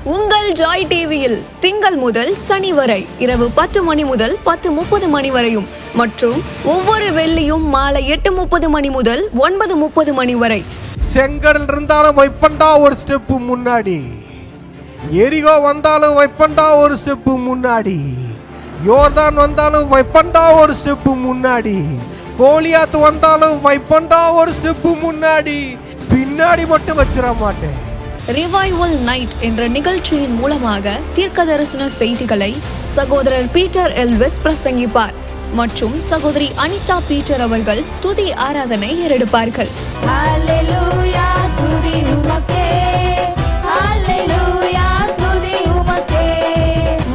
உங்கள் ஜாய் டிவியில் திங்கள் முதல் சனி வரை இரவு 10 மணி முதல் 10:30 மணி வரையும் மற்றும் ஒவ்வொரு வெள்ளியும் மாலை 8:30 மணி முதல் 9:30 மணி வரை. செங்கடல் இருந்தாலும் வைப்பண்டா ஒரு ஸ்டெப்பு முன்னாடி, எரிகோ வந்தாலும் வைப்பண்டா ஒரு ஸ்டெப்பு முன்னாடி, யோர்தான் வந்தாலும் வைப்பண்டா ஒரு ஸ்டெப்பு முன்னாடி, கோலியாத்து வந்தாலும் வைப்பண்டா ஒரு ஸ்டெப்பு முன்னாடி, பின்னாடி மட்டும் வச்சிட மாட்டேன். ரிவைவல் நைட் என்ற நிகழ்ச்சியின் மூலமாக தீர்க்க தரிசன செய்திகளை சகோதரர் பீட்டர் எல்விஸ் பிரசங்கிப்பார் மற்றும் சகோதரி அனிதா பீட்டர் அவர்கள் துதி ஆராதனை ஏறெடுப்பார்கள்.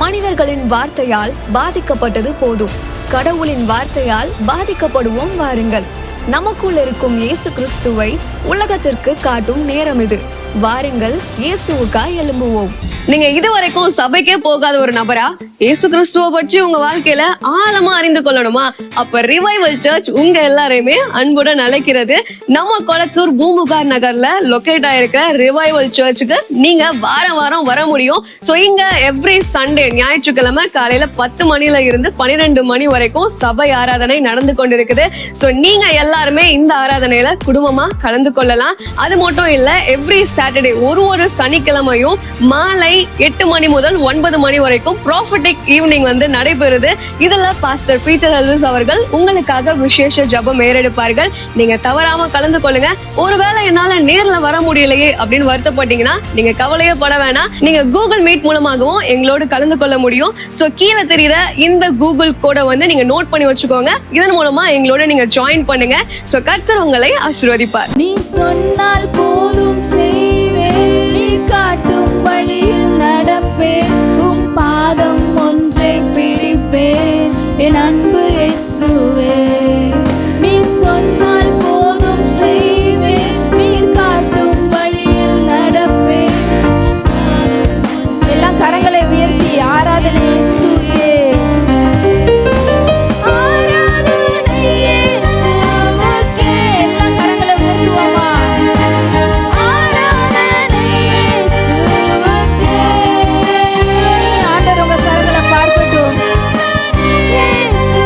மனிதர்களின் வார்த்தையால் பாதிக்கப்பட்டது போதும், கடவுளின் வார்த்தையால் பாதிக்கப்படுவோம் வாருங்கள். நமக்குள் இருக்கும் இயேசு கிறிஸ்துவை உலகத்திற்கு காட்டும் நேரம் இது. வாருங்கள், இயேசுவுக்காய் எழும்புவோம். நீங்க இதுவரைக்கும் சபைக்கே போகாத ஒரு நபரா இயேசு கிறிஸ்துவ பற்றி உங்க வாழ்க்கையில ஆழமா அறிந்து கொள்ளணுமா? அப்ப ரிவைவல் சர்ச் உங்க எல்லாரையுமே அன்புடன் அழைக்கிறது. நம்ம கொளத்தூர் பூம்புகார் நகர்ல லொகேட் ஆயிருக்க ரிவைவல் சர்ச்சுக்கு நீங்க வாரம் வாரம் வர முடியும். சோ இங்க எவ்ரி சண்டே ஞாயிற்றுக்கிழமை காலையில 10 மணில இருந்து 12 மணி வரைக்கும் சபை ஆராதனை நடந்து கொண்டிருக்குது. சோ நீங்க எல்லாருமே இந்த ஆராதனையில குடும்பமா கலந்து கொள்ளலாம். அது மட்டும் இல்ல, எவ்ரி சாட்டர்டே ஒரு சனிக்கிழமையும் மாலை 8 மணி முதல் 9 மணி வரைக்கும் ப்ராஃபிட்டிக் ஈவினிங் நடைபெறுது. இதுல பாஸ்டர் பீட்டர் எல்விஸ் அவர்கள் உங்களுக்காக விசேஷ ஜெபம் ஏறெடுப்பார்கள். நீங்க தவறாம கலந்து கொள்ளுங்க. ஒருவேளை என்னால நேர்ல வர முடியலையே அப்படின்னு வருத்தப்பட்டீங்கன்னா நீங்க கவலையே பட வேணாம். நீங்க கூகுள் மீட் மூலமாகவும் எங்களோடு கலந்து கொள்ள முடியும். சோ கீழே தெரியுற இந்த கூகுள் கோடை நீங்க நோட் பண்ணி வச்சுக்கோங்க. இதன் மூலமா எங்களோட நீங்க ஜாயின் பண்ணுங்க. சோ கர்த்தர் உங்களை ஆசீர்வதிப்பார். நீ சொன்னால் போதும் செய்வேன், நீ காட்டும் வழியில் நடப்பேன், உம் பாதம் ஒன்றை பிடிப்பேன், என் அன்பு இயேசுவே. நீ சொன்னால் போதும் செய்வேன், நீ காட்டும் வழியில் நடப்பேன். எல்லாம் கரங்களை உயர்த்தி ஆராதனை இயேசுவே. ஆண்டவர் உங்க கரங்களை பார்க்கட்டும். இயேசு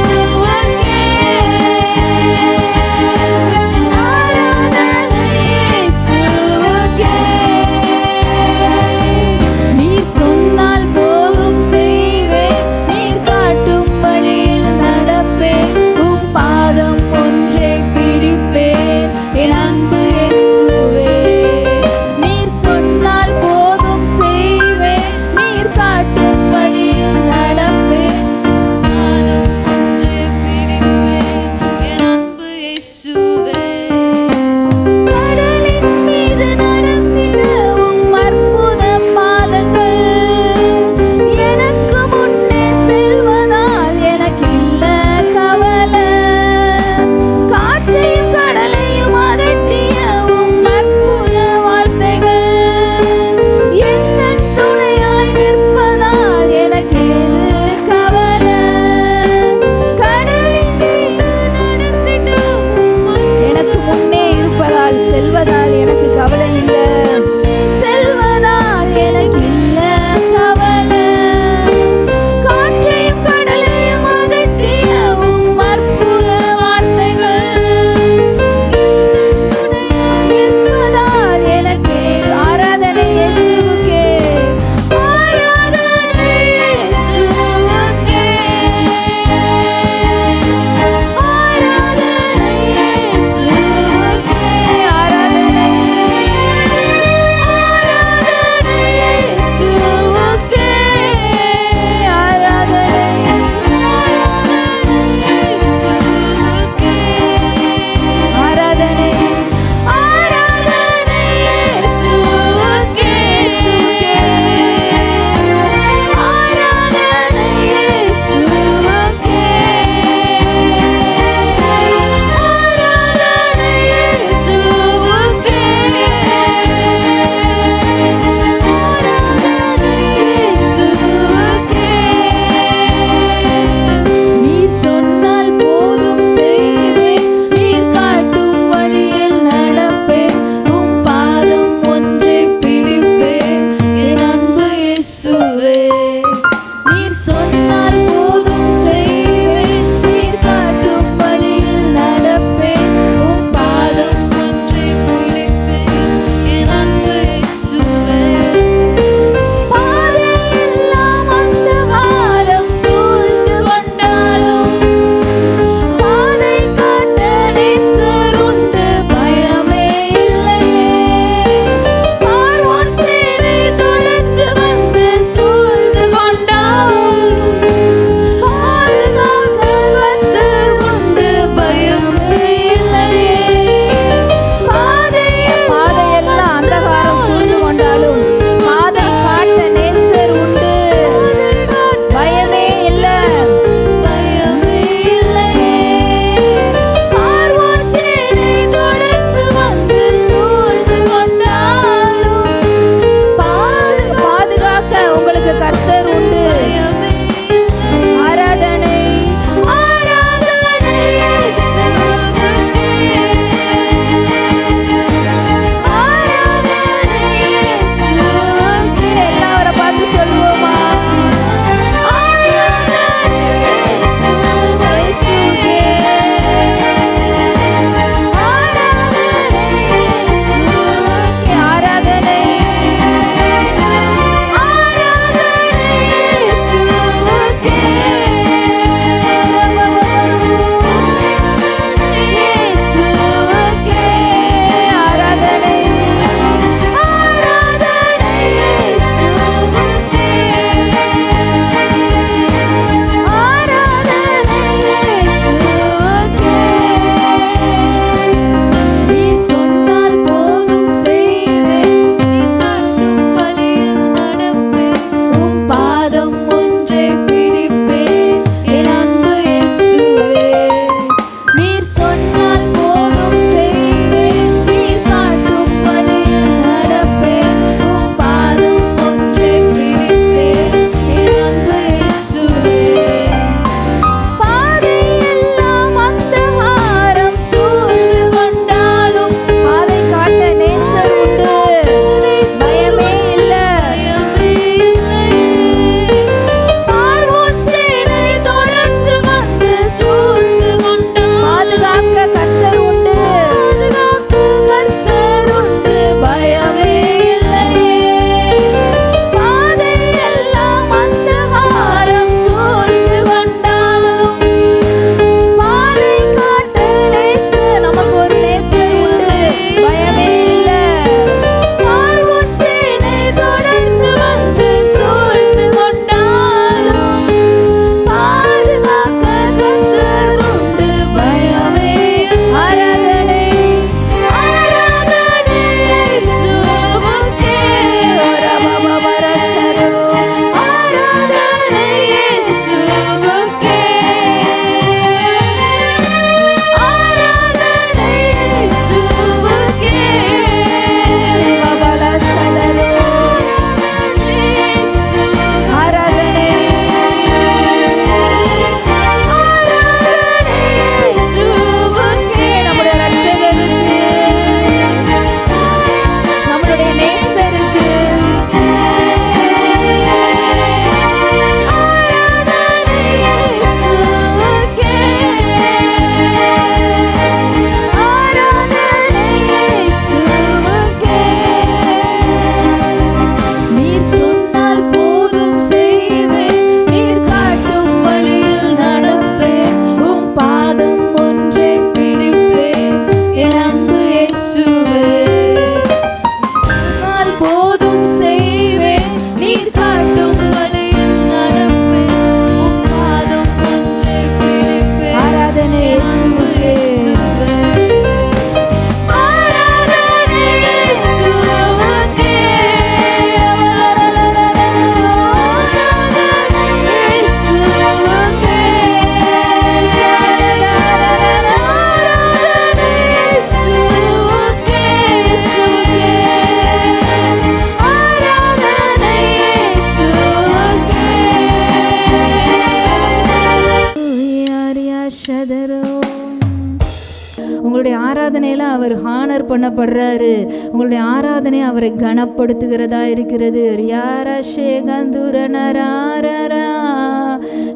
ஆராதனையில அவர் ஹானர் பண்ணப்படுறாரு. உங்களுடைய ஆராதனை அவரை கனப்படுத்துகிறதா இருக்கிறது.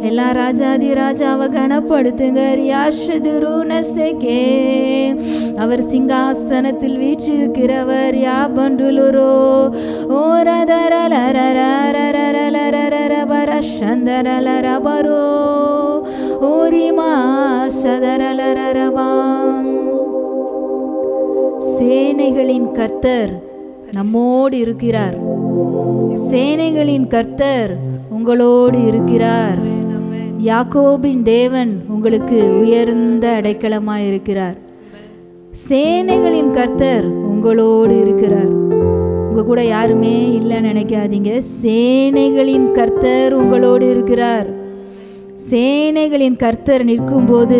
எல்லா ராஜாதி ராஜாவை கனப்படுத்துங்க. அவர் சிங்காசனத்தில் வீற்றிருக்கிறவர். யா பண்டுலுரோ ஓ ரதரலரரரரரரரரபரோ ஓரிமா சதரலரரபான். சேனைகளின் கர்த்தர் நம்மோடு இருக்கிறார். சேனைகளின் கர்த்தர் உங்களோடு இருக்கிறார். யாக்கோபின் தேவன் உங்களுக்கு உயர்ந்த அடைக்கலமாய் இருக்கிறார். சேனைகளின் கர்த்தர் உங்களோடு இருக்கிறார். உங்க கூட யாருமே இல்லைன்னு நினைக்காதீங்க. சேனைகளின் கர்த்தர் உங்களோடு இருக்கிறார். சேனைகளின் கர்த்தர் நிற்கும்போது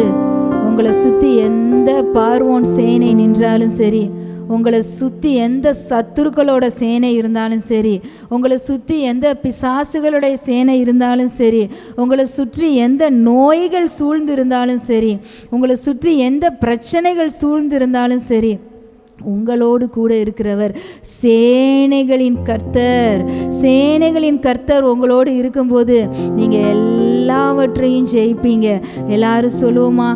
உங்களை சுற்றி எந்த பார்வோன் சேனை நின்றாலும் சரி, உங்களை சுற்றி எந்த சத்துருக்களோட சேனை இருந்தாலும் சரி, உங்களை சுற்றி எந்த பிசாசுகளுடைய சேனை இருந்தாலும் சரி, உங்களை சுற்றி எந்த நோய்கள் சூழ்ந்திருந்தாலும் சரி, உங்களை சுற்றி எந்த பிரச்சனைகள் சூழ்ந்திருந்தாலும் சரி, உங்களோடு கூட இருக்கிறவர் சேனைகளின் கர்த்தர். சேனைகளின் கர்த்தர் உங்களோடு இருக்கும்போது நீங்க எல்லாவற்றையும் ஜெயிப்பீங்க. எல்லாரும் சொல்லுவோமா?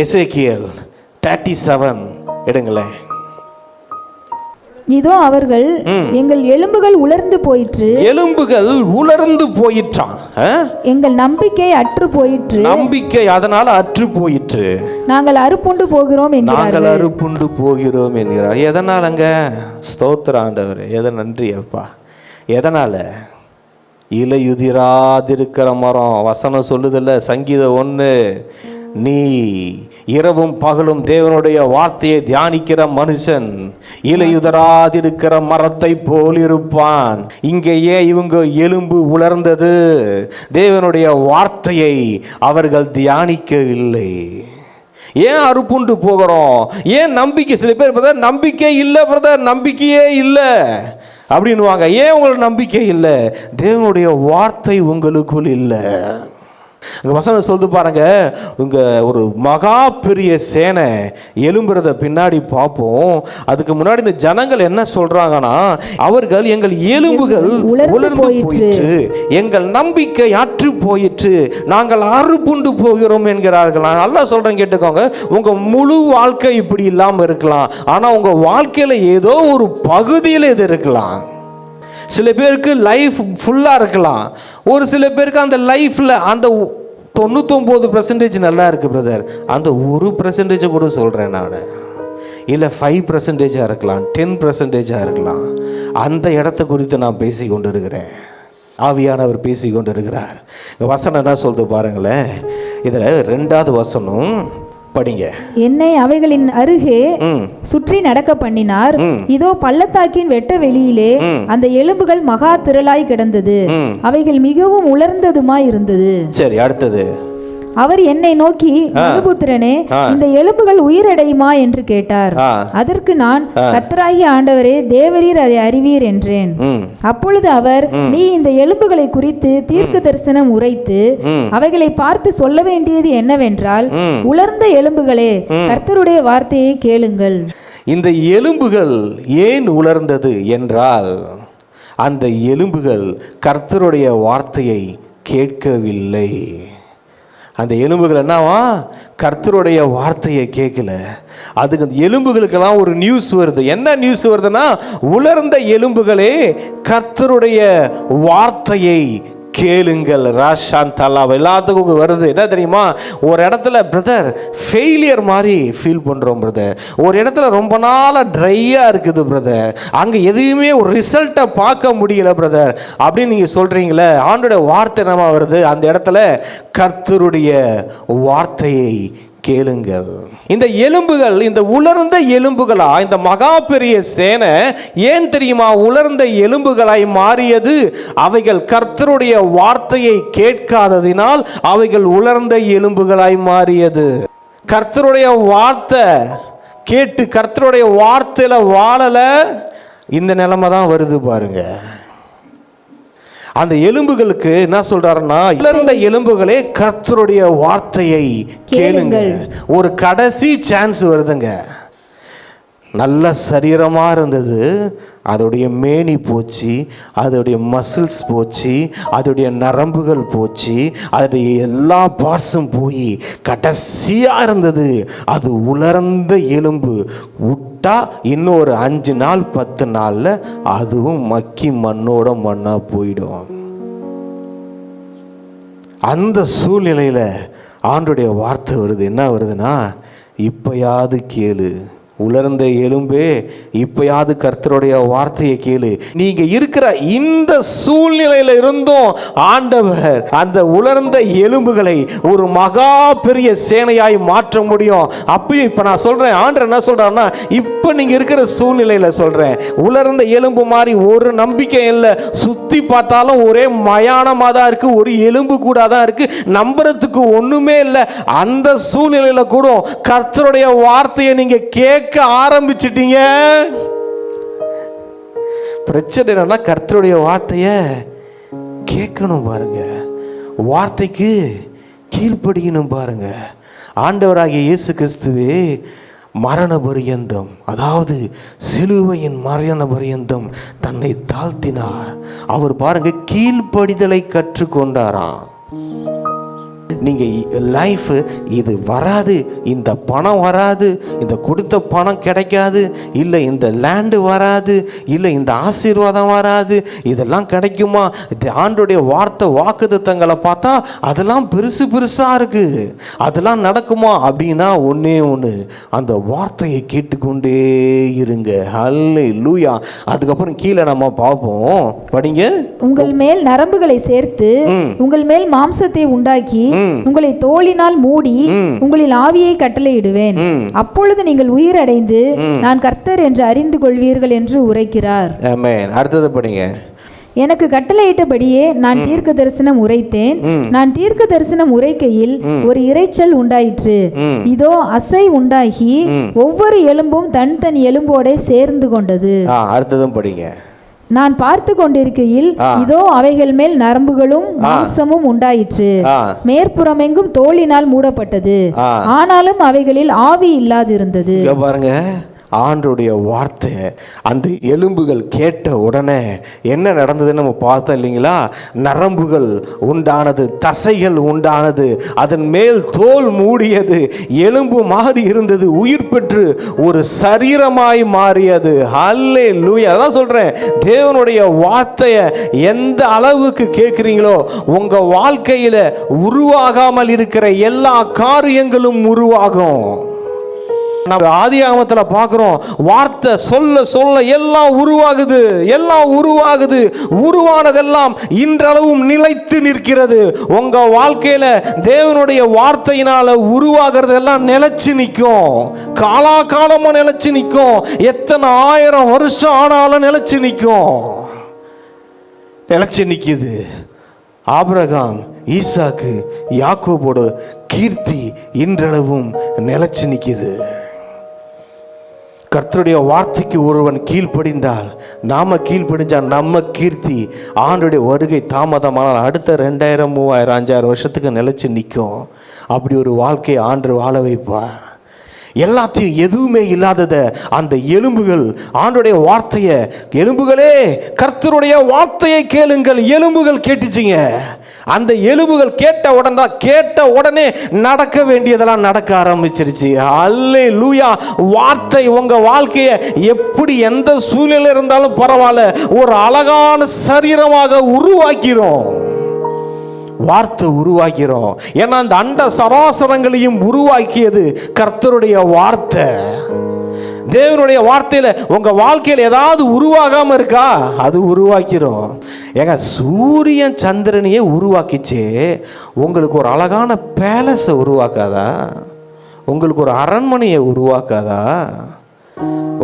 எசேக்கியேல் 37 எடுங்களேன். இதோ அவர்கள் எங்கள் எலும்புகள் உலர்ந்து போயிற்று. எலும்புகள் உலர்ந்து போயிற்றான். எங்கள் நம்பிக்கை அற்று போயிற்று. நம்பிக்கை அதனால அற்று போயிற்று. நாங்கள் அறுப்புண்டு போகிறோம் என்கிறார்கள். நாங்கள் அறுப்புண்டு போகிறோம் என்கிறார். எதனாலங்க? ஸ்தோத்திர ஆண்டவரே, எதை நன்றி அப்பா. எதனால? இலையுதிராதிருக்கிற மரம். வசனம் சொல்லுதில்ல, சங்கீதம் 1, நீ இரவும் பகலும் தேவனுடைய வார்த்தையை தியானிக்கிற மனுஷன் இலையுதராதிருக்கிற மரத்தை போல் இருப்பான். இங்கேயே இவங்க எலும்பு உலர்ந்தது. தேவனுடைய வார்த்தையை அவர்கள் தியானிக்கவில்லை. ஏன் அறுப்புண்டு போகிறோம்? ஏன் நம்பிக்கை? சில பேர் பிரதர் நம்பிக்கை இல்லை, பிரதர் நம்பிக்கையே இல்லை அப்படின்வாங்க. ஏன் உங்களுக்கு நம்பிக்கை இல்லை? தேவனுடைய வார்த்தை உங்களுக்குள் இல்லை. அங்கே வசனம் சொல்லுது பாருங்க, இங்கே ஒரு மகா பெரிய சேனை எழும்புறத பின்னாடி பார்ப்போம். அதுக்கு முன்னாடி இந்த ஜனங்கள் என்ன சொல்றாங்கன்னா, அவர்கள் எங்கள் எலும்புகள் உலர்ந்து போயிற்று, எங்கள் நம்பிக்கை அற்று போயிற்று, நாங்கள் அறுப்புண்டு போகிறோம் என்கிறார்கள். நான் நல்லா சொல்றேன், கேட்டுக்கோங்க. உங்க முழு வாழ்க்கை இப்படி இல்லாமல் இருக்கலாம், ஆனால் உங்க வாழ்க்கையில் ஏதோ ஒரு பகுதியில் இது இருக்கலாம். சில பேருக்கு லைஃப் ஃபுல்லாக இருக்கலாம். ஒரு சில பேருக்கு அந்த லைஃப்பில் அந்த 99% நல்லா இருக்குது பிரதர், அந்த 1% கூட சொல்கிறேன் நான். இல்லை 5% இருக்கலாம், 10% இருக்கலாம். அந்த இடத்த குறித்து நான் பேசி கொண்டு இருக்கிறேன். ஆவியானவர் பேசி கொண்டு இருக்கிறார். வசனம் என்ன சொல்லுது பாருங்களேன். இதில் 2வது வசனம் படிங்க. என்னை அவைகளின் அருகே சுற்றி நடக்க பண்ணினார். இதோ பள்ளத்தாக்கின் வெட்ட வெளியிலே அந்த எலும்புகள் மகா திரளாய் கிடந்தது. அவைகள் மிகவும் உலர்ந்ததுமாய் இருந்தது. சரி, அடுத்தது. அவர் என்னை நோக்கி, மனுபுத்திரனே, இந்த எலும்புகள் உயிரடையுமா என்று கேட்டார். அதற்கு நான், கர்த்தராகிய ஆண்டவரே, தேவரீர் அதை அறிவீர் என்றேன். அப்பொழுது அவர், நீ இந்த எலும்புகளை குறித்து தீர்க்க தரிசனம் உரைத்து அவைகளை பார்த்து சொல்ல வேண்டியது என்னவென்றால், உலர்ந்த எலும்புகளே, கர்த்தருடைய வார்த்தையை கேளுங்கள். இந்த எலும்புகள் ஏன் உலர்ந்தது என்றால், அந்த எலும்புகள் கர்த்தருடைய வார்த்தையை கேட்கவில்லை. அந்த எலும்புகள் என்னவா? கர்த்தருடைய வார்த்தையை கேட்கல. அதுக்கு அந்த எலும்புகளுக்கெல்லாம் ஒரு நியூஸ் வருது. என்ன நியூஸ் வருதுன்னா, உலர்ந்த எலும்புகளே கர்த்தருடைய வார்த்தையை கேளுங்கள். ராஷான் தலா எல்லாத்துக்கும் வருது. என்ன தெரியுமா? ஒரு இடத்துல பிரதர் ஃபெயிலியர் மாதிரி ஃபீல் பண்ணுறோம் பிரதர். ஒரு இடத்துல ரொம்ப நாளாக ட்ரையாக இருக்குது பிரதர், அங்கே எதுவுமே ஒரு ரிசல்ட்டை பார்க்க முடியல பிரதர் அப்படின்னு நீங்கள் சொல்கிறீங்களே. ஆண்டோட வார்த்தை என்னமா வருது? அந்த இடத்துல கர்த்தருடைய வார்த்தையை கேளுங்கள். இந்த எலும்புகள், இந்த உலர்ந்த எலும்புகளா இந்த மகா பெரிய சேனை ஏன் தெரியுமா உலர்ந்த எலும்புகளாய் மாறியது? அவைகள் கர்த்தருடைய வார்த்தையை கேட்காததினால் அவைகள் உலர்ந்த எலும்புகளாய் மாறியது. கர்த்தருடைய வார்த்தை கேட்டு கர்த்தருடைய வார்த்தையில வாழல, இந்த நிலைமை தான் வருது பாருங்க. அந்த எலும்புகளுக்கு என்ன சொல்றாருன்னா, உலர்ந்த எலும்புகளே கர்த்தருடைய வார்த்தையை கேளுங்க. ஒரு கடைசி சான்ஸ் வருதுங்க. நல்ல சரீரமாக இருந்தது, அதோடைய மேனி போச்சு, அதோடைய மசில்ஸ் போச்சு, அதோடைய நரம்புகள் போச்சு, அதோடைய எல்லா பார்ட்ஸும் போய் கடைசியாக இருந்தது அது உலர்ந்த எலும்பு. விட்டா இன்னொரு 5 நாள் 10 நாளில் அதுவும் மக்கி மண்ணோட மண்ணாக போயிடும். அந்த சூழ்நிலையில் ஆண்டோடைய வார்த்தை வருது. என்ன வருதுன்னா, இப்பயாவது கேளு, உலர்ந்த எலும்பே இப்பயாவது கர்த்தருடைய வார்த்தையை கேளு. நீங்க இருக்கிற இந்த சூழ்நிலையில இருந்தும் ஆண்டவர் அந்த உலர்ந்த எலும்புகளை ஒரு மகா பெரிய சேனையாய் மாற்ற முடியும். அப்பயும் இப்ப நான் சொல்றேன், ஆண்டவர் என்ன சொல்றாருன்னா, இப்ப நீங்க இருக்கிற சூழ்நிலையில சொல்றேன், உலர்ந்த எலும்பு மாதிரி ஒரு நம்பிக்கை இல்லை. சுத்தி பார்த்தாலும் ஒரே மயானமா தான் இருக்கு, ஒரு எலும்பு கூட தான் இருக்கு, நம்புறதுக்கு ஒண்ணுமே இல்லை. அந்த சூழ்நிலையில கூட கர்த்தருடைய வார்த்தையை நீங்க கேட்க ஆரம்பிச்சிட்டீங்க. பிரச்சனை என்னன்னா, கர்த்தருடைய வார்த்தைய கேட்கணும் பாருங்க, வார்த்தைக்கு கீழ்ப்படியணும் பாருங்க. ஆண்டவராகிய இயேசு கிறிஸ்துவே மரண பரியந்தம், அதாவது சிலுவையின் மரண பரியந்தம் தன்னை தாழ்த்தினார். அவர் பாருங்க கீழ்ப்படிதலை கற்றுக்கொண்டாராம். நீங்கள் லைஃப் இது வராது, இந்த பணம் வராது, இந்த கொடுத்த பணம் கிடைக்காது, இல்லை இந்த லேண்டு வராது, இல்லை இந்த ஆசீர்வாதம் வராது, இதெல்லாம் கிடைக்குமா? ஆண்டோடைய வார்த்தை வாக்குத்தத்தங்களை பார்த்தா அதெல்லாம் பெருசு பெருசாக இருக்குது, அதெல்லாம் நடக்குமா அப்படின்னா ஒன்றே ஒன்று, அந்த வார்த்தையை கேட்டுக்கொண்டே இருங்க. ஹல்லேலூயா. அதுக்கப்புறம் கீழே நம்ம பார்ப்போம், படிங்க. உங்கள் மேல் நரம்புகளை சேர்த்து உங்கள் மேல் மாம்சத்தை உண்டாக்கி உங்களை தோலினால் மூடி உங்களில் ஆவியை கட்டளையிடுவேன். அப்பொழுது நீங்கள் உயிரடைந்து நான் கர்த்தர் என்று அறிந்து கொள்வீர்கள் என்று உரைக்கிறார். ஆமென். அடுத்தது படிங்க. எனக்கு கட்டளையிட்டபடியே நான் தீர்க்க தரிசனம் உரைத்தேன். நான் தீர்க்க தரிசனம் உரைக்கையில் ஒரு இரைச்சல் உண்டாயிற்று. இதோ அசை உண்டாகி ஒவ்வொரு எலும்பும் தன் தன் எலும்போட சேர்ந்து கொண்டது. அடுத்ததும் படிங்க. நான் பார்த்து கொண்டிருக்கையில் இதோ அவைகள் மேல் நரம்புகளும் மாம்சமும் உண்டாயிற்று. மேற்புறமெங்கும் தோலினால் மூடப்பட்டது, ஆனாலும் அவைகளில் ஆவி இல்லாதிருந்தது. பாருங்க, ஆண்டோடைய வார்த்தை அந்த எலும்புகள் கேட்ட உடனே என்ன நடந்ததுன்னு நம்ம பார்த்தோம் இல்லைங்களா? நரம்புகள் உண்டானது, தசைகள் உண்டானது, அதன் மேல் தோல் மூடியது, எலும்பு மாறி இருந்தது, உயிர் பெற்று ஒரு சரீரமாய் மாறியது. ஹல்லேலூயா. அதான் சொல்றேன், தேவனுடைய வார்த்தையை எந்த அளவுக்கு கேட்குறீங்களோ உங்க வாழ்க்கையில உருவாகாமல் இருக்கிற எல்லா காரியங்களும் உருவாகும். நம்ம ஆதியாகமத்துல பார்க்கிறோம், வார்த்தை சொல்ல சொல்ல எல்லாம் உருவாகுது, எல்லாம் உருவாகுது. உருவானதெல்லாம் இன்றளவும் நிலைத்து நிற்கிறது. உங்க வாழ்க்கையில தேவனுடைய வார்த்தையினால உருவாகிறது எல்லாம் நிலைச்சு நிற்கும், காலாகாலமா நிலைச்சு நிற்கும். எத்தனை 1000 வருஷம் ஆனாலும் நிலைச்சு நிற்கும், நிலைச்சு நிற்குது. ஆபிரகாம், ஈசாக்கு, யாக்கோபோட கீர்த்தி இன்றளவும் நிலைச்சு நிற்குது. கர்த்தருடைய வார்த்தைக்கு ஒருவன் கீழ்ப்படிந்தால், நாம கீழ்ப்படிஞ்சா நம்ம கீர்த்தி ஆண்டுடைய வருகை தாமதமானால் அடுத்த 2000, 3000, 5000 வருஷத்துக்கு நிலைச்சு நிற்கும். அப்படி ஒரு வாழ்க்கையை ஆண்டு வாழ வைப்பார். எல்லாத்தையும் எதுவுமே இல்லாதத அந்த எலும்புகள் ஆண்டுடைய வார்த்தையை, எலும்புகளே கர்த்தருடைய வார்த்தையை கேளுங்கள், எலும்புகள் கேட்டுச்சிங்க. அந்த எலும்புகள் கேட்ட உடனே நடக்க வேண்டியதெல்லாம் நடக்க ஆரம்பிச்சிருச்சு. அல்லேலூயா. வார்த்தை உங்க வாழ்க்கையை எப்படி எந்த சூழ்நிலை இருந்தாலும் பரவாயில்ல ஒரு அழகான சரீரமாக உருவாக்கிறோம். வார்த்தை உருவாக்கிறோம். ஏன்னா அந்த அண்ட சராசரங்களையும் உருவாக்கியது கர்த்தருடைய வார்த்தை. தேவனுடைய வார்த்தையில உங்க வாழ்க்கையில் ஏதாவது உருவாகாம இருக்கா? அது உருவாக்கிறோம். ஏங்க, சூரியன் சந்திரனையே உருவாக்கிச்சு, உங்களுக்கு ஒரு அழகான பேலஸை உருவாக்காதா? உங்களுக்கு ஒரு அரண்மனையை உருவாக்காதா?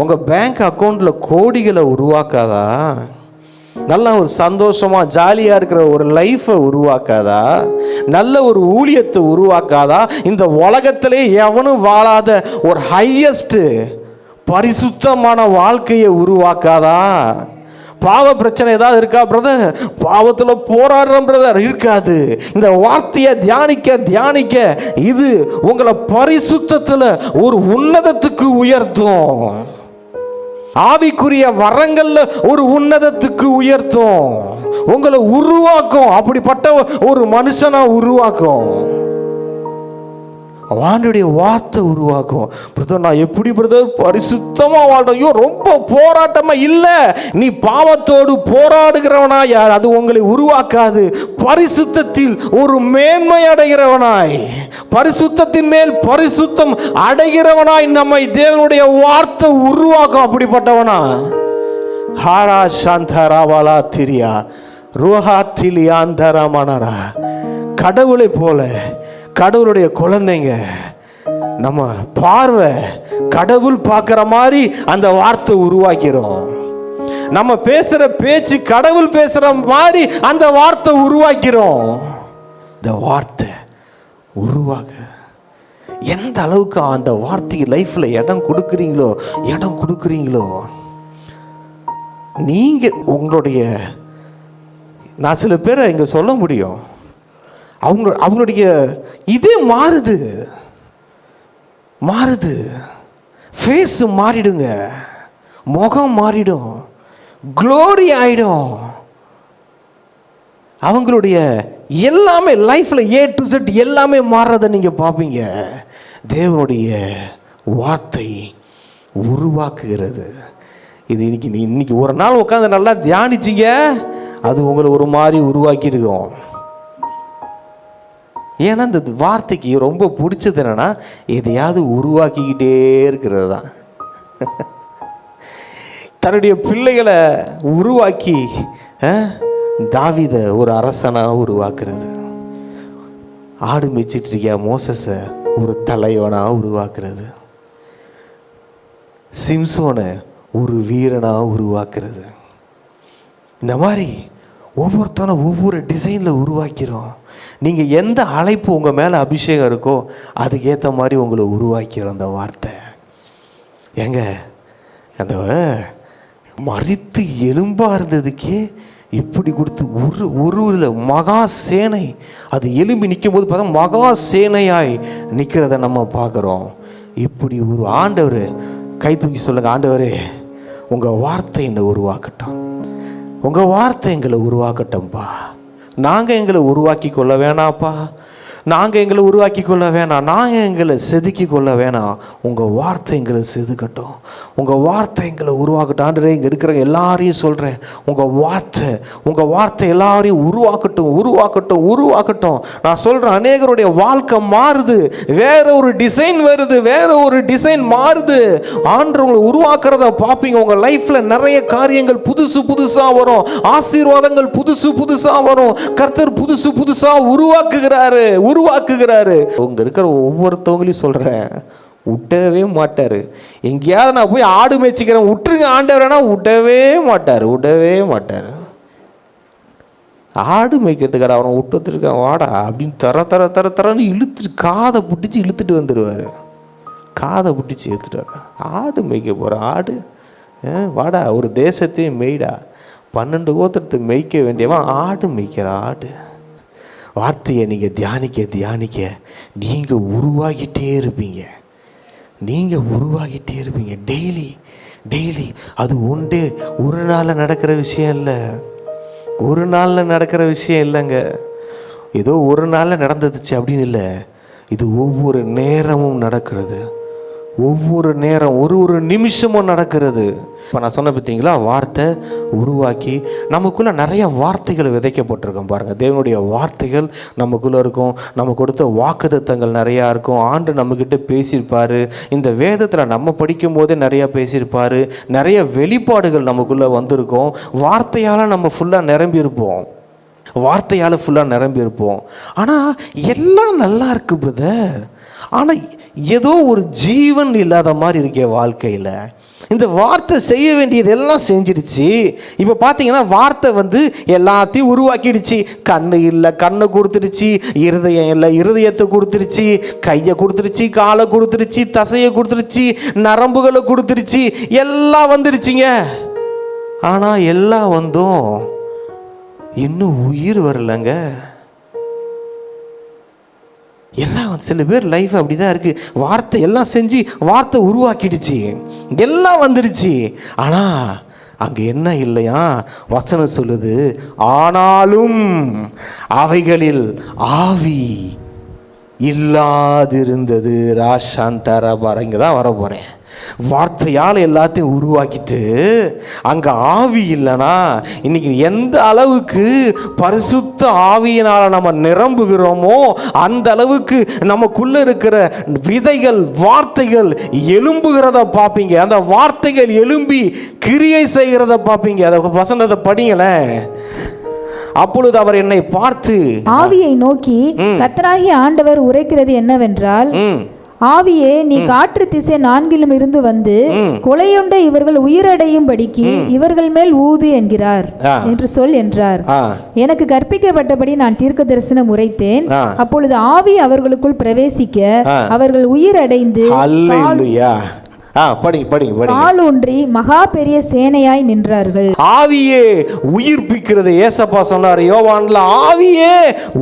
உங்க பேங்க் அக்கௌண்ட்ல கோடிகளை உருவாக்காதா? நல்ல ஒரு சந்தோஷமா ஜாலியா இருக்கிற ஒரு லைஃபை உருவாக்காதா? நல்ல ஒரு ஊழியத்தை உருவாக்காதா? இந்த உலகத்திலே எவனும் வாழாத ஒரு ஹையஸ்ட் பரிசுத்தமான வாழ்க்கையை உருவாக்காதா? பாவ பிரச்சனை ஏதாவது இருக்கா பிரதர்? பாவத்தில் போராடுறோம் பிரதர், இருக்காது. இந்த வார்த்தையை தியானிக்க இது உங்களை பரிசுத்தத்தில் ஒரு உன்னதத்துக்கு உயர்த்தும். ஆவிக்குரிய வரங்கள்ல ஒரு உன்னதத்துக்கு உயர்த்தும், உங்களை உருவாக்கும், அப்படிப்பட்ட ஒரு மனுஷனா உருவாக்கும். ஆண்டவருடைய வார்த்தை உருவாக்கும். பிரதர் நான் எப்படி பிரதர் பரிசுத்தமா வாழ்றோம்? ரொம்ப போராட்டமா இல்ல, நீ பாவத்தோடு போராடுகிறவனா யார், அது உங்களை உருவாக்காது. பரிசுத்தத்தில் ஒரு மேன்மை அடைகிறவனாய், பரிசுத்தத்தின் மேல் பரிசுத்தம் அடைகிறவனாய் நம்மை தேவனுடைய வார்த்தை உருவாக்கும். அப்படிப்பட்டவனா ஹாரா சாந்தராவாலா திரியா ரோஹா திலியாந்தரமனரா. கடவுளை போல, கடவுளுடைய குழந்தைங்க, நம்ம பார்வை கடவுள் பார்க்குற மாதிரி அந்த வார்த்தை உருவாக்கிறோம். நம்ம பேசுகிற பேச்சு கடவுள் பேசுகிற மாதிரி அந்த வார்த்தை உருவாக்கிறோம். இந்த வார்த்தை உருவாக எந்த அளவுக்கு அந்த வார்த்தைக்கு லைஃப்பில் இடம் கொடுக்குறீங்களோ நீங்கள் உங்களுடைய, நான் சில பேரை இங்கே சொல்ல முடியும், அவங்களுடைய இதே மாறுது, ஃபேஸ் மாறிடுங்க, முகம் மாறிடும், க்ளோரி ஆயிடும். அவங்களுடைய எல்லாமே லைஃப்பில் A to Z எல்லாமே மாறுறதை நீங்கள் பார்ப்பீங்க. தேவனுடைய வார்த்தை உருவாக்குகிறது. இது இன்னைக்கு ஒரு நாள் உட்காந்து நல்லா தியானிச்சிங்க, அது உங்களை ஒரு மாதிரி உருவாக்கியிருக்கோம். ஏன்னா இந்த வார்த்தைக்கு ரொம்ப பிடிச்சது என்னன்னா, எதையாவது உருவாக்கிக்கிட்டே இருக்கிறது தான். தன்னுடைய பிள்ளைகளை உருவாக்கி தாவீதை ஒரு அரசனாக உருவாக்குறது, ஆடு மேய்ச்சிட்டு இருக்கியா மோசஸை ஒரு தலைவனாக உருவாக்குறது, சிம்சோனை ஒரு வீரனாக உருவாக்குறது. இந்த மாதிரி ஒவ்வொருத்தனும் ஒவ்வொரு டிசைனில் உருவாக்கிறோம். நீங்கள் எந்த அழைப்பு உங்கள் மேலே அபிஷேகம் இருக்கோ அதுக்கேற்ற மாதிரி உங்களை உருவாக்கிறோம் அந்த வார்த்தை. ஏங்க அந்த மரித்து எலும்பாக இருந்ததுக்கே இப்படி கொடுத்து ஒரு மகா சேனை, அது எலும்பி நிற்கும் போது பார்த்தா மகா சேனையாய் நிற்கிறத நம்ம பார்க்குறோம். இப்படி ஒரு ஆண்டவர், கை தூக்கி சொல்லுங்க, ஆண்டவரே உங்கள் வார்த்தை என்னை உருவாக்கட்டும், உங்கள் வார்த்தை எங்களை உருவாக்கட்டும்ப்பா. நாங்கள் எங்களை உருவாக்கி கொள்ள வேணாப்பா, நாங்கள் எங்களை உருவாக்கி கொள்ள வேணாம், நாங்கள் எங்களை செதுக்கி கொள்ள வேணாம். உங்கள் வார்த்தை எங்களை செதுக்கட்டும், உங்கள் வார்த்தை எங்களை உருவாக்கட்டும். ஆண்டவரே இங்கே இருக்கிற எல்லாரையும் சொல்கிறேன், உங்கள் வார்த்தை எல்லாரையும் உருவாக்கட்டும். நான் சொல்கிறேன், அநேகருடைய வாழ்க்கை மாறுது, வேற ஒரு டிசைன் வருது, வேற ஒரு டிசைன் மாறுது. ஆண்டவர் உங்களை உருவாக்குறத பார்ப்பீங்க. உங்கள் லைஃப்பில் நிறைய காரியங்கள் புதுசாக வரும், ஆசீர்வாதங்கள் புதுசாக வரும். கர்த்தர் புதுசாக உருவாக்குகிறாரு. உங்க இருக்கிற ஒவ்வொருத்தவங்களையும் சொல்றேன், விட்டவே மாட்டாரு. எங்கேயாவது நான் போய் ஆடு மேய்ச்சிக்கிறேன் விட்டுருங்க ஆண்டவரேனா விடவே மாட்டாரு. ஆடு மேய்க்கிறதுக்காட அவனை விட்டு வந்துருக்கான் வாடா அப்படின்னு தரன்னு காதை பிடிச்சி இழுத்துட்டு வந்துடுவார். ஆடு மேய்க்க போகிற ஆடு வாடா, ஒரு தேசத்தையும் மெய்டா, 12 கோத்திரத்தை மேய்க்க வேண்டியவன் ஆடு மேய்க்கிற ஆடு. வார்த்தையை நீங்கள் தியானிக்க நீங்கள் உருவாகிட்டே இருப்பீங்க. டெய்லி. அது ஒரு நாளில் நடக்கிற விஷயம் இல்லைங்க. ஏதோ ஒரு நாளில் நடந்துச்சு அப்படின்னு இல்லை, இது ஒவ்வொரு நேரமும் நடக்கிறது, ஒவ்வொரு நேரம் ஒரு நிமிஷமும் நடக்கிறது. இப்போ நான் சொன்ன பார்த்தீங்களா, வார்த்தை உருவாக்கி நமக்குள்ளே நிறைய வார்த்தைகள் விதைக்கப்பட்டிருக்கோம் பாருங்கள். தேவனுடைய வார்த்தைகள் நமக்குள்ளே இருக்கும், நம்ம கொடுத்த வாக்குத்தத்தங்கள் நிறையா இருக்கும். ஆண்டு நம்மக்கிட்ட பேசியிருப்பார், இந்த வேதத்தில் நம்ம படிக்கும் போதே நிறையா பேசியிருப்பார், நிறைய வெளிப்பாடுகள் நமக்குள்ளே வந்திருக்கும். வார்த்தையால் நம்ம ஃபுல்லாக நிரம்பியிருப்போம். ஆனால் எல்லாம் நல்லா இருக்கு பிரதர், ஆனால் ஏதோ ஒரு ஜீவன் இல்லாத மாதிரி இருக்கே வாழ்க்கையில். இந்த வார்த்தை செய்ய வேண்டியது எல்லாம் செஞ்சிடுச்சு. இப்போ பார்த்தீங்கன்னா வார்த்தை எல்லாத்தையும் உருவாக்கிடுச்சு. கண்ணு இல்லை, கண்ணை கொடுத்துருச்சு. இருதயம் இல்லை, இருதயத்தை கொடுத்துருச்சு. கையை கொடுத்துருச்சு, காலை கொடுத்துருச்சு, தசையை கொடுத்துருச்சு, நரம்புகளை கொடுத்துருச்சு. எல்லாம் வந்துடுச்சிங்க. ஆனால் எல்லாம் இன்னும் உயிர் வரலைங்க. எல்லாம் சில பேர் லைஃப் அப்படிதான் இருக்கு. வார்த்தை எல்லாம் செஞ்சு வார்த்தை உருவாக்கிடுச்சு, எல்லாம் வந்துடுச்சு. ஆனா அங்க என்ன இல்லையா? வசனம் சொல்லுது, ஆனாலும் அவைகளில் ஆவி இல்லாதிருந்தது. ராஷாந்தரபார இங்க தான் வர போறேன். வார்த்தையால் எல்லாத்தையும் உருவாக்கிட்டு அங்க ஆவி இல்லைன்னா இன்னைக்கு எந்த அளவுக்கு பரிசுத்த ஆவியினால நம்ம நிரம்புகிறோமோ அந்த அளவுக்கு நமக்குள்ள இருக்கிற விதைகள், வார்த்தைகள் எழும்புகிறத பார்ப்பீங்க. அந்த வார்த்தைகள் எழும்பி கிரியை செய்கிறத பார்ப்பீங்க. அதை வசனத்தை படிங்களேன். அப்பொழுது அவர் என்னை பார்த்து ஆவியை நோக்கி, கர்த்தராகிய ஆண்டவர் உரைக்கிறது என்னவென்றால், ஆவியே, நீ காற்று திசை நான்கிலும் இருந்து வந்து கொலையுண்ட இவர்கள் உயிரடையும்படிக்கு இவர்கள் மேல் ஊது என்கிறார் என்று சொல் என்றார். எனக்கு கற்பிக்கப்பட்டபடி நான் தீர்க்க தரிசனம் உரைத்தேன். அப்பொழுது ஆவி அவர்களுக்குள் பிரவேசிக்க அவர்கள் உயிரடைந்து காலூன்றி மகா பெரிய சேனையாய் நின்றார்கள். ஆவியே உயிர்ப்பிக்கிறது. ஏசப்பா சொன்னார் யோவான்ல, ஆவியே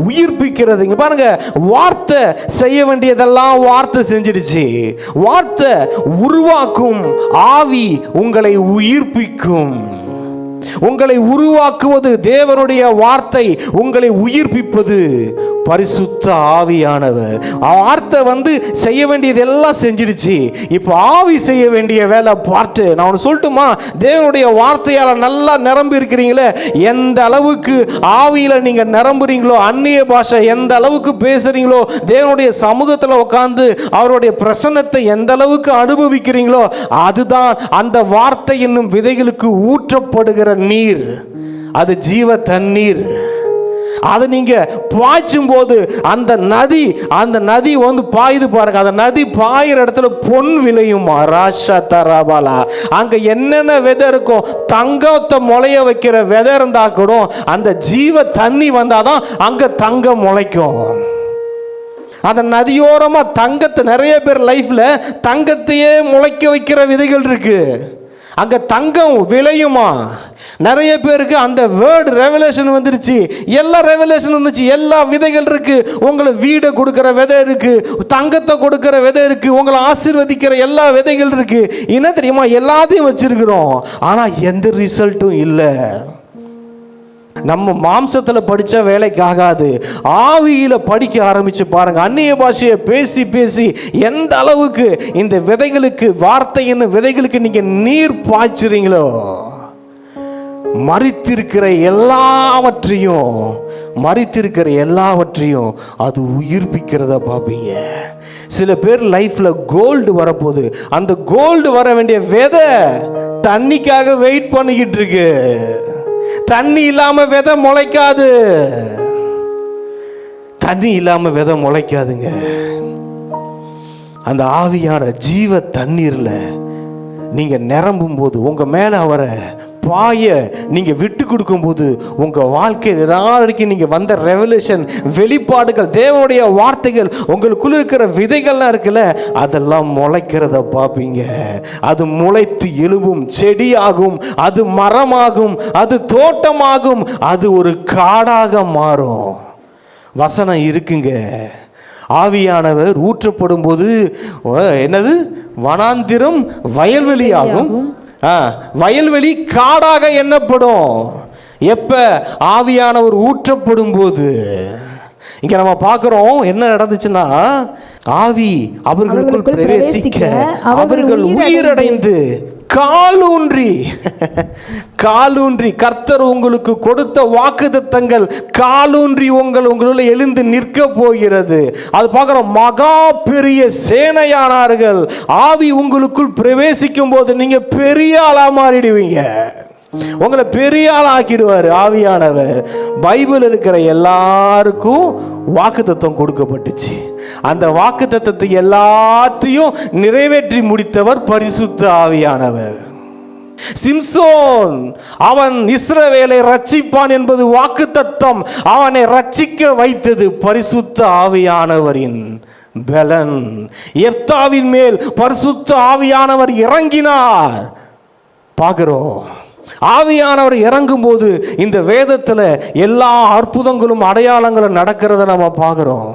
உயிர்ப்பிக்கிறது. இங்க பாருங்க, வார்த்தை செய்ய வேண்டியதெல்லாம் வார்த்தை செஞ்சிடுச்சு. வார்த்தை உருவாக்கும், ஆவி உங்களை உயிர்ப்பிக்கும். உங்களை உருவாக்குவது தேவனுடைய வார்த்தை, உங்களை உயிர்ப்பிப்பது பரிசுத்த ஆவியானவர். வார்த்தை வந்து செய்ய வேண்டியது எல்லாம் செஞ்சிடுச்சு. இப்போ ஆவி செய்ய வேண்டிய வேலை பார்த்து நான் ஒன்று சொல்லட்டுமா? தேவனுடைய வார்த்தையால் நல்லா நிரம்பி இருக்கிறீங்களே, எந்த அளவுக்கு ஆவியில் நீங்கள் நிரம்புறீங்களோ, அந்நிய பாஷை எந்த அளவுக்கு பேசுறீங்களோ, தேவனுடைய சமூகத்தில் உட்கார்ந்து அவருடைய பிரசன்னத்தை எந்த அளவுக்கு அனுபவிக்கிறீங்களோ, அதுதான் அந்த வார்த்தை என்னும் விதைகளுக்கு ஊற்றப்படுகிற நீர். அது ஜீவ தண்ணீர். அதை நீங்க பாய்ச்சும் போது அந்த நதி வந்து பாயுது பாருங்க. அந்த நதி பாயிற இடத்துல பொன் விளையும். அங்க என்னென்ன விதை இருக்கும், தங்கத்தை முளைய வைக்கிற விதை இருந்தா கூட அந்த ஜீவ தண்ணி வந்தாதான் அங்க தங்கம் முளைக்கும். அந்த நதியோரமா தங்கத்தை, நிறைய பேர் லைஃப்ல தங்கத்தையே முளைக்க வைக்கிற விதைகள் இருக்கு. அங்க தங்கம் விளையுமா? நிறைய பேருக்கு அந்த வேர்டு ரெவலேஷன் வந்துருச்சு. எல்லா ரெவலேஷன் வந்துச்சு, எல்லா விதைகள் இருக்கு. உங்களை வீடை கொடுக்கிற விதை இருக்கு, தங்கத்தை கொடுக்கிற விதை இருக்கு, உங்களை ஆசீர்வதிக்கிற எல்லா விதைகள் இருக்கு. என்ன தெரியுமா? எல்லாத்தையும் வச்சிருக்கிறோம், ஆனா எந்த ரிசல்ட்டும் இல்லை. நம்ம மாம்சத்தில் படித்தா வேலைக்கு ஆகாது. ஆவியில படிக்க ஆரம்பிச்சு பாருங்க. அந்நிய பாஷையை பேசி பேசி எந்த அளவுக்கு இந்த விதைகளுக்கு, வார்த்தையின் விதைகளுக்கு நீங்க நீர் பாய்ச்சுறீங்களோ, மரித்திருக்கிற எல்லாவற்றையும் அது உயிர்ப்பிக்கிறத பார்ப்பீங்க. சில பேர் லைஃப்ல கோல்டு வரப்போகுது. அந்த கோல்டு வர வேண்டிய விதை தண்ணிக்காக வெயிட் பண்ணிக்கிட்டு இருக்கு. தண்ணி இல்லாம விதை முளைக்காது. தண்ணி இல்லாம விதை முளைக்காதுங்க. அந்த ஆவியான ஜீவ தண்ணீர்ல நீங்க நிரம்பும் போது, உங்க மேல அவரை பாய நீங்க விட்டு கொடுக்கும் போது, உங்க வாழ்க்கை ஏதாவது நீங்க வந்த ரெவலேஷன், வெளிப்பாடுகள், தேவனுடைய வார்த்தைகள், உங்களுக்குள்ள இருக்கிற விதைகள்லாம் இருக்குல்ல, அதெல்லாம் முளைக்கிறத பார்ப்பீங்க. அது முளைத்து எழும்பும், செடியாகும், அது மரமாகும், அது தோட்டமாகும், அது ஒரு காடாக மாறும். வசனம் இருக்குங்க. ஆவியானவர் ஊற்றப்படும் போது என்னது? வனாந்திரம் வயல்வெளி ஆகும், வயல்வெளி காடாக எண்ணப்படும். எப்ப? ஆவியானவர் ஊற்றப்படும் போது. இங்க நம்ம பார்க்கிறோம் என்ன நடந்துச்சுன்னா, ஆவி அவர்களுக்குள் பிரவேசிக்க அவர்கள் உயிரடைந்து காலூன்றி கர்த்தர் உங்களுக்கு கொடுத்த வாக்குத்தத்தங்கள் காலூன்றி உங்களுள்ள எழுந்து நிற்க போகிறது. அது பார்க்கிறோம். மகா பெரிய சேனையானார்கள். ஆவி உங்களுக்குள் பிரவேசிக்கும் போது நீங்க பெரிய ஆளா மாறிடுவீங்க. உங்களை பெரிய ஆள் ஆக்கிடுவார் ஆவியானவர். பைபிள் இருக்கிற எல்லாருக்கும் வாக்குத்தத்தம் கொடுக்கப்பட்டுச்சு. அந்த வாக்குத்தத்தத்தை எல்லாத்தையும் நிறைவேற்றி முடித்தவர் பரிசுத்த ஆவியானவர். சிம்சோன், அவன் இஸ்ரவேலை ரட்சிப்பான் என்பது வாக்குத்தத்தம். அவனை ரட்சிக்க வைத்தது பரிசுத்த ஆவியானவரின் பலன். எப்தாவின் மேல் பரிசுத்த ஆவியானவர் இறங்கினார். பார்க்கிறோம். ஆவியானவர் இறங்கும் போது இந்த வேதத்தில் எல்லா அற்புதங்களும் அடையாளங்களும் நடக்கிறத நம்ம பார்க்கிறோம்.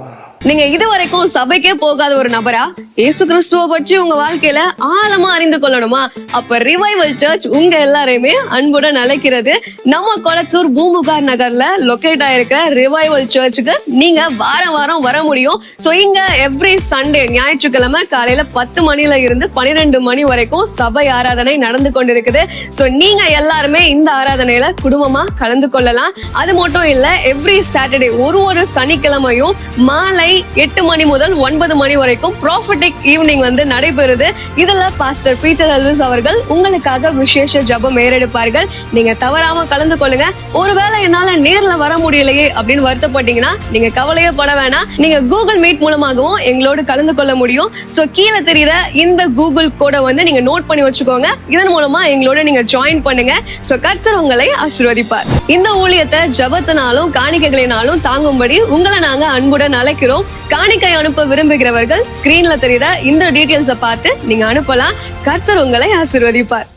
நீங்க இதுவரைக்கும் சபைக்கே போகாத ஒரு நபரா இயேசு கிறிஸ்துவ பற்றி உங்க வாழ்க்கையில ஆழமா அறிந்து கொள்ளணுமா? அப்ப ரிவைவல் சர்ச் உங்க எல்லாரையுமே அன்புடன் அழைக்கிறது. நம்ம கொளத்தூர் பூம்புகார் நகர்ல லொகேட் ஆயிருக்க ரிவைவல் சர்ச்சுக்கு நீங்க வாரம் வாரம் வர முடியும். சோ இங்க எவ்ரி சண்டே ஞாயிற்றுக்கிழமை காலையில 10 மணில இருந்து 12 மணி வரைக்கும் சபை ஆராதனை நடந்து கொண்டிருக்குது. சோ நீங்க எல்லாருமே இந்த ஆராதனையில குடும்பமா கலந்து கொள்ளலாம். அது மட்டும் இல்ல, எவ்ரி சாட்டர்டே ஒரு சனிக்கிழமையும் மாலை 8 மணி முதல் 9 மணி வரைக்கும் ப்ராஃபிட்டிக் ஈவினிங் வந்து நடைபெறுது. இதுல பாஸ்டர் பீட்டர் எல்விஸ் அவர்கள் உங்களுக்காக விசேஷ ஜெபம் ஏறெடுப்பார்கள். நீங்க தவறாம கலந்து கொள்ளுங்க. ஒருவேளை என்னால நேர்ல வர முடியலையே அப்படின்னு வருத்தப்பட்டீங்கன்னா நீங்க கவலையே பட வேணாம். நீங்க கூகுள் மீட் மூலமாகவும் எங்களோடு கலந்து கொள்ள முடியும். சோ கீழே தெரியுற இந்த கூகுள் கோட வந்து நீங்க நோட் பண்ணி வச்சுக்கோங்க. இதன் மூலமா எங்களோட நீங்க ஜாயின் பண்ணுங்க. சோ கர்த்தர் உங்களை ஆசீர்வதிப்பார். இந்த ஊழியத்தை ஜெபத்தினாலும் காணிக்கைகளினாலும் தாங்கும்படி உங்களை நாங்க அன்புடன் அழைக்கிறோம். காணிக்கை அனுப்ப விரும்புகிறவர்கள் ஸ்கிரீன்ல தெரியுற இந்த டீடைல்ஸை பார்த்து நீங்க அனுப்பலாம். கர்த்தர் உங்களை ஆசீர்வதிப்பார்.